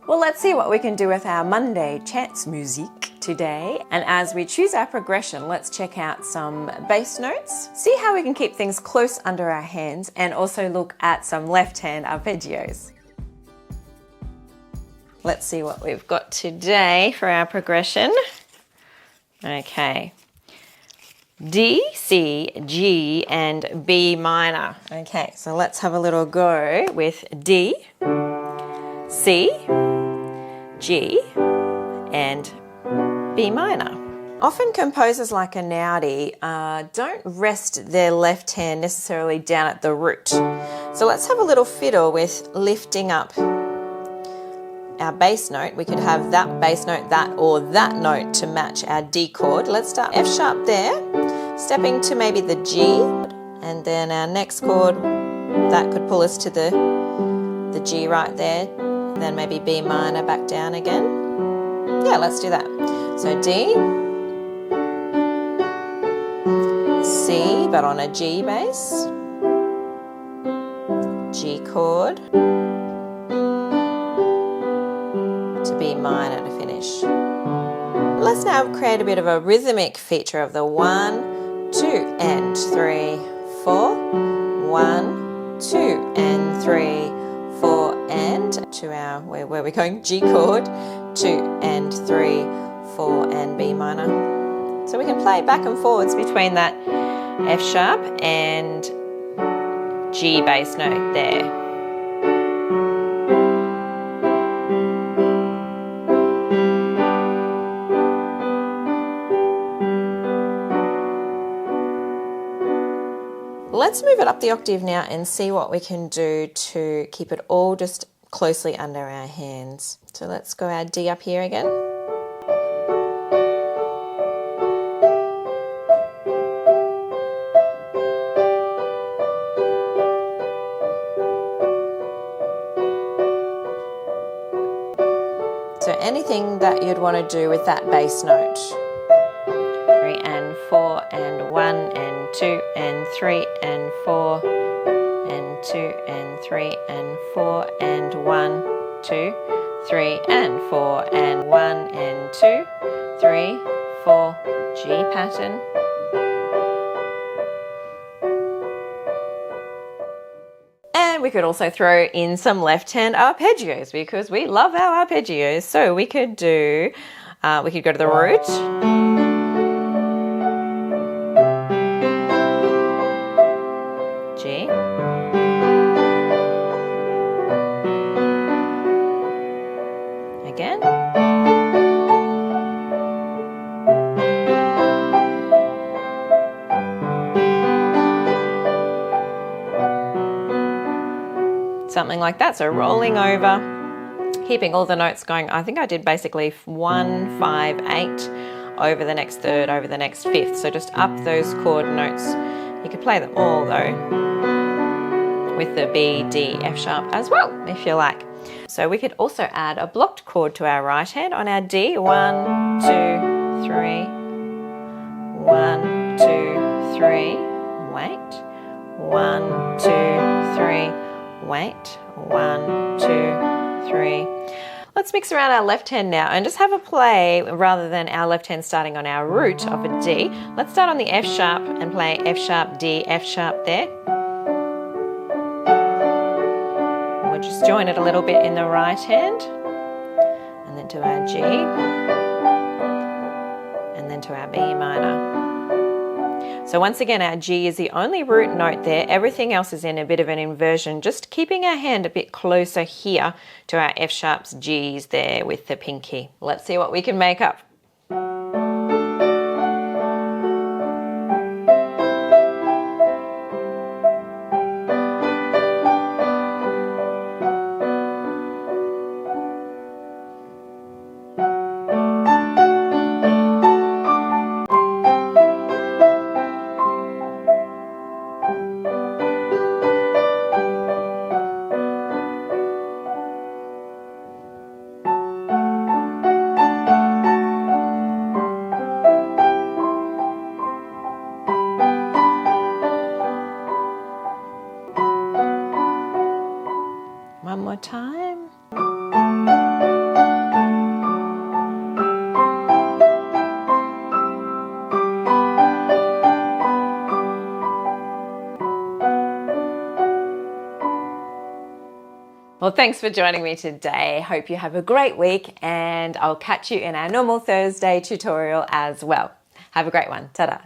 Well, let's see what we can do with our Monday Chance Musique today. And as we choose our progression, let's check out some bass notes, see how we can keep things close under our hands, and also look at some left-hand arpeggios. Let's see what we've got today for our progression. Okay. D, C, G, and B minor. Okay, so let's have a little go with D, C, G, and B minor. Often composers like Einaudi don't rest their left hand necessarily down at the root. So let's have a little fiddle with lifting up our bass note. We could have that bass note, that, or that note to match our D chord. Let's start F sharp there, stepping to maybe the G, and then our next chord, that could pull us to the G right there, then maybe B minor back down again. Yeah, let's do that. So D, C, but on a G bass, G chord, to B minor to finish. Let's now create a bit of a rhythmic feature of the 1, 2, and 3, 4, 1, 2, and 3, 4, and to our, where we're going, G chord, 2, and 3, 4, and B minor. So we can play back and forwards between that F sharp and G bass note there. Let's move it up the octave now and see what we can do to keep it all just closely under our hands. So let's go our D up here again. So anything that you'd want to do with that bass note. 3 and 4 and 1 and 2 and 3 and 4 and 2 and 3 and 4 and 1, 2, 3 and 4 and 1 and 2, 3, 4, G pattern. And we could also throw in some left-hand arpeggios because we love our arpeggios. So we could do, we could go to the root. G. Again. Something like that. So rolling over, keeping all the notes going. I think I did basically 1, 5, 8 over the next third, over the next fifth. So just up those chord notes. You could play them all though with the B, D, F sharp as well if you like. So we could also add a blocked chord to our right hand on our D. 1, 2, 3. 1, 2, 3. Wait. 1, 2, 3. Wait. 1, 2, 3. Let's mix around our left hand now and just have a play rather than our left hand starting on our root of a D. Let's start on the F sharp and play F sharp, D, F sharp there. We'll just join it a little bit in the right hand and then to our G and then to our B minor. So once again, our G is the only root note there. Everything else is in a bit of an inversion, just keeping our hand a bit closer here to our F sharps, Gs there with the pinky. Let's see what we can make up. Well, thanks for joining me today. Hope you have a great week, and I'll catch you in our normal Thursday tutorial as well. Have a great one. Ta-da.